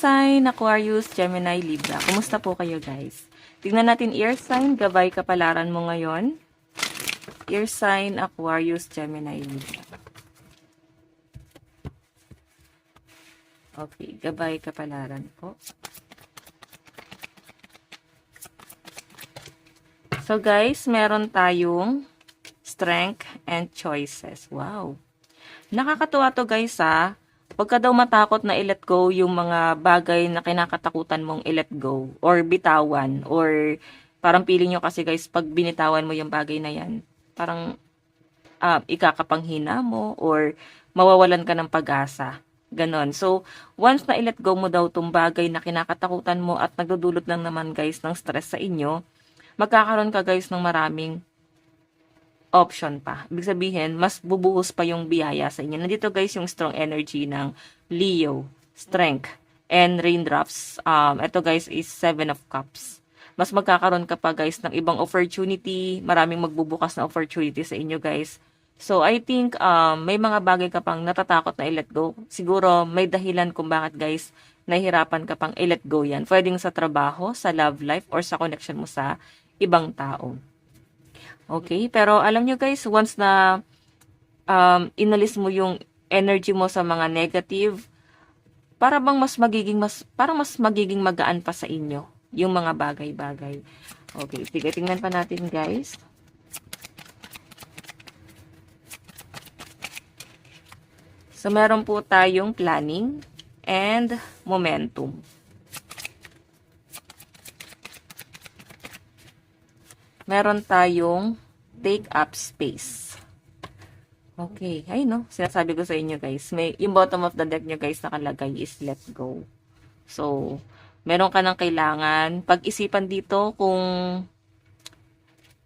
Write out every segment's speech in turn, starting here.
sign, Aquarius, Gemini, Libra. Kumusta po kayo guys? Tingnan natin ear sign, gabay kapalaran mo ngayon. Ear sign, Aquarius, Gemini, Libra. Okay, gabay kapalaran po. So guys, meron tayong strength and choices. Wow. Nakakatuwa to guys ha. Huwag ka daw matakot na i-let go yung mga bagay na kinakatakutan mong i-let go or bitawan or parang feeling nyo kasi guys pag binitawan mo yung bagay na yan, parang ikakapanghina mo or mawawalan ka ng pag-asa. Ganon. So, once na i-let go mo daw tong bagay na kinakatakutan mo at nagdudulot lang naman guys ng stress sa inyo, magkakaroon ka guys ng maraming option pa. Ibig sabihin, mas bubuhos pa yung biyaya sa inyo. Nandito guys yung strong energy ng Leo, strength, and raindrops. Ito guys is 7 of Cups. Mas magkakaroon ka pa guys ng ibang opportunity, maraming magbubukas na opportunity sa inyo guys. So, I think may mga bagay ka pang natatakot na i-let go. Siguro may dahilan kung bakit guys nahihirapan ka pang i-let go yan. Pwedeng sa trabaho, sa love life, or sa connection mo sa ibang tao. Okay? Pero alam nyo guys, once na inalis mo yung energy mo sa mga negative, parang mas magiging magaan pa sa inyo yung mga bagay-bagay. Okay, sige, tingnan pa natin guys. So, meron po tayong planning and momentum. Meron tayong take up space. Okay. Ay, no. Sinasabi ko sa inyo, guys. Yung bottom of the deck nyo, guys, nakalagay is let go. So, meron ka ng kailangan. Pag-isipan dito kung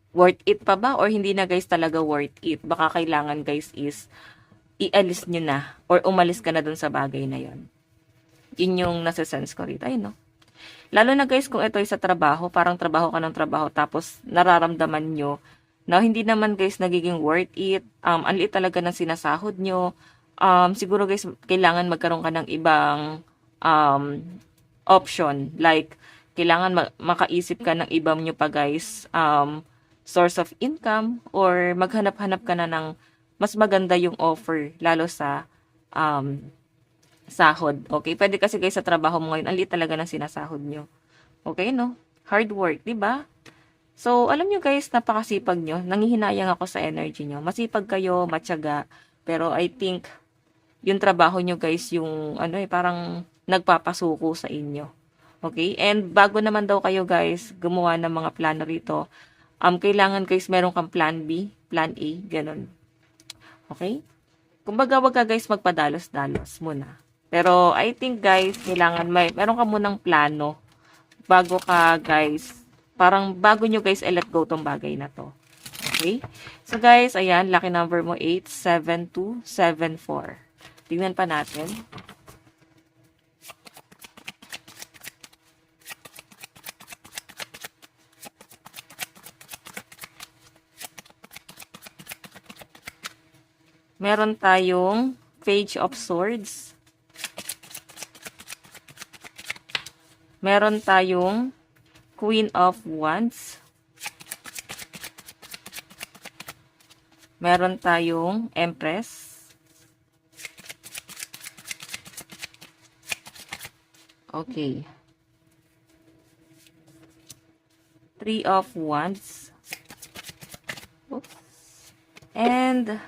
worth it pa ba or hindi na, guys, talaga worth it. Baka kailangan, guys, is ialis nyo na or umalis ka na dun sa bagay na yon. Yun yung nasa-sense ko rito. Ay, no. Lalo na guys, kung ito ay sa trabaho, parang trabaho ka ng trabaho, tapos nararamdaman nyo na hindi naman guys nagiging worth it, ang liit talaga ng sinasahod nyo, siguro guys, kailangan magkaroon ka ng ibang option, like, kailangan makaisip ka ng ibang nyo pa guys, source of income, or maghanap-hanap ka na ng mas maganda yung offer, lalo sa sahod. Okay? Pwede kasi guys sa trabaho mo ngayon, ang liit talaga ng sinasahod nyo. Okay, no? Hard work, di ba? So, alam nyo guys, napakasipag nyo. Nangihinayang ako sa energy nyo. Masipag kayo, matyaga. Pero I think, yung trabaho nyo guys, yung parang nagpapasuko sa inyo. Okay? And bago naman daw kayo guys, gumawa ng mga plano rito, kailangan guys, meron kang plan B, plan A, ganun. Okay? Kumbaga, wag ka guys magpadalos-dalos muna. Pero, I think guys, kailangan meron ka munang plano bago ka guys, parang bago nyo guys i-let go tong bagay na to. Okay? So guys, ayan, lucky number mo 87274. Tingnan pa natin. Meron tayong Page of Swords. Meron tayong Queen of Wands. Meron tayong Empress. Okay. Three of Wands. Oops. And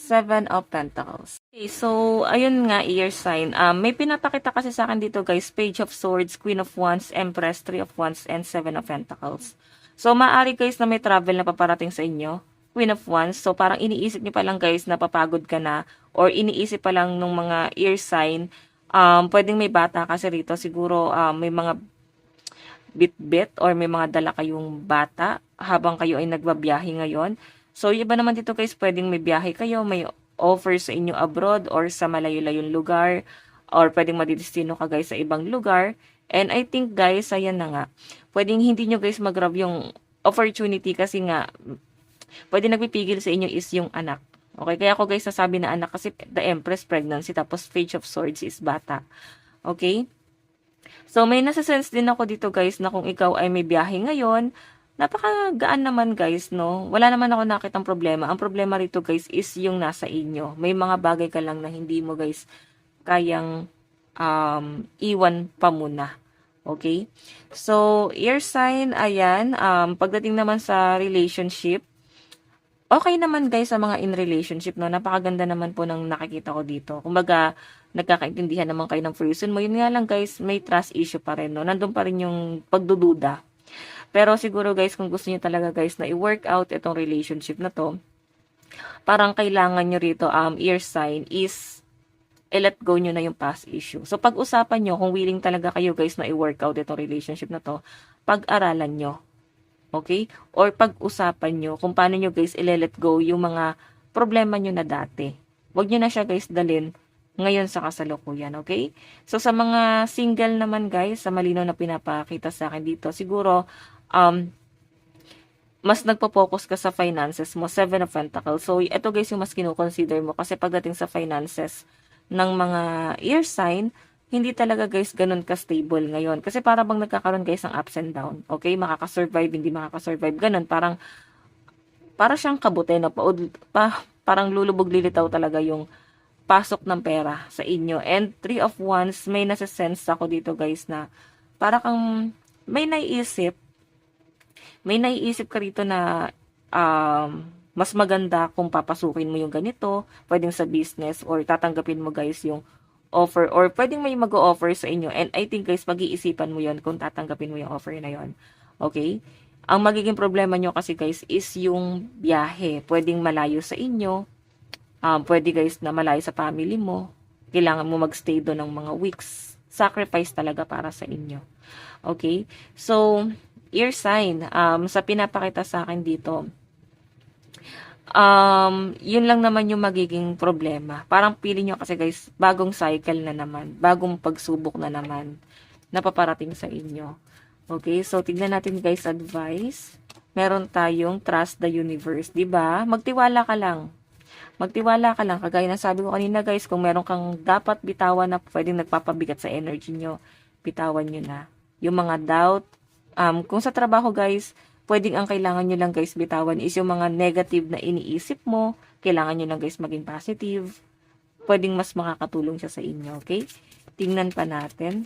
7 of Pentacles. Okay, so, ayun nga, ear sign. May pinapakita kasi sa akin dito, guys. Page of Swords, Queen of Wands, Empress, 3 of Wands, and 7 of Pentacles. So, maaari, guys, na may travel na paparating sa inyo. Queen of Wands. So, parang iniisip niyo pa lang, guys, na papagod ka na. Or iniisip pa lang nung mga ear sign. Pwedeng may bata kasi rito. Siguro, may mga bit-bit or may mga dala kayong bata habang kayo ay nagbabiyahe ngayon. So, yung iba naman dito guys, pwedeng may biyahe kayo, may offer sa inyo abroad or sa malayo-layong lugar, or pwedeng madidestino ka guys sa ibang lugar. And I think guys, ayan na nga, pwedeng hindi nyo guys mag-grab yung opportunity kasi nga, pwede nagpipigil sa inyo is yung anak. Okay, kaya ako guys nasabi na anak kasi the Empress pregnancy tapos Page of Swords is bata. Okay? So, may nasa-sense din ako dito guys na kung ikaw ay may biyahe ngayon, napakagaan naman guys, no? Wala naman ako nakitang problema. Ang problema rito guys is yung nasa inyo. May mga bagay ka lang na hindi mo guys kayang iwan pa muna. Okay? So, air sign, ayan, pagdating naman sa relationship, okay naman guys sa mga in relationship, no? Napakaganda naman po ng nakikita ko dito. Kumbaga, nagkakaintindihan naman kayo ng person mo. Yun nga lang guys, may trust issue pa rin, no? Nandun pa rin yung pagdududa. Pero siguro guys, kung gusto niyo talaga guys na i-work out itong relationship na to, parang kailangan nyo rito, ear sign is i-let go nyo na yung past issue. So, pag-usapan nyo, kung willing talaga kayo guys na i-work out itong relationship na to, pag-aralan nyo. Okay? Or pag-usapan nyo kung paano nyo guys i-let go yung mga problema nyo na dati. Huwag nyo na siya guys dalin ngayon sa kasalukuyan. Okay? So, sa mga single naman guys, sa malinaw na pinapakita sa akin dito, siguro, mas nagpo-focus ka sa finances mo, Seven of Pentacles. So, ito guys yung mas kino-consider mo kasi pagdating sa finances ng mga air sign, hindi talaga guys ganun ka-stable ngayon. Kasi para bang nagkakaroon guys ng ups and down. Okay? Makakasurvive, hindi makakasurvive. Ganun, para siyang kabute, no? Parang lulubog lilitaw talaga yung pasok ng pera sa inyo. And Three of Wands, may nasa-sense ako dito guys na para kang may naiisip ka rito na mas maganda kung papasukin mo yung ganito, pwedeng sa business or tatanggapin mo guys yung offer or pwedeng may mag-o-offer sa inyo and I think guys pag-iisipan mo yon kung tatanggapin mo yung offer na yon. Okay? Ang magiging problema nyo kasi guys is yung biyahe. Pwedeng malayo sa inyo, pwede guys na malayo sa family mo, kailangan mo magstay doon ng mga weeks. Sacrifice talaga para sa inyo. Okay? So, ear sign, sa pinapakita sa akin dito, yun lang naman yung magiging problema. Parang pili nyo kasi guys, bagong cycle na naman, bagong pagsubok na naman, napaparating sa inyo. Okay, so tignan natin guys, advice. Meron tayong trust the universe, di ba? Magtiwala ka lang. Magtiwala ka lang. Kagaya ng sabi ko kanina guys, kung meron kang dapat bitawan na pwedeng nagpapabigat sa energy nyo, bitawan nyo na. Yung mga doubt, kung sa trabaho guys, pwedeng ang kailangan nyo lang guys bitawan is yung mga negative na iniisip mo. Kailangan nyo lang guys maging positive. Pwedeng mas makakatulong siya sa inyo, okay? Tingnan pa natin.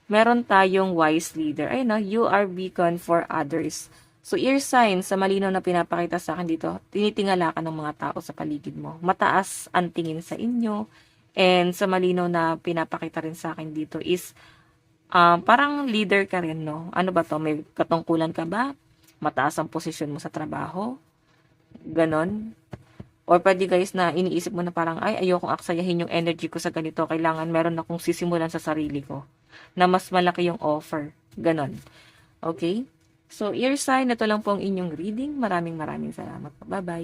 Meron tayong wise leader. Ayun na, you are beacon for others. So, ear sign, sa malinaw na pinapakita sa akin dito, tinitingala ka ng mga tao sa paligid mo. Mataas ang tingin sa inyo. And sa malinaw na pinapakita rin sa akin dito is, parang leader ka rin, no? Ano ba to? May katungkulan ka ba? Mataas ang posisyon mo sa trabaho? Ganon. Or pwede guys na iniisip mo na parang, ay, ayokong aksayahin yung energy ko sa ganito. Kailangan meron akong sisimulan sa sarili ko na mas malaki yung offer. Ganon. Okay? So, ear sign, ito lang po ang inyong reading. Maraming salamat. Bye-bye.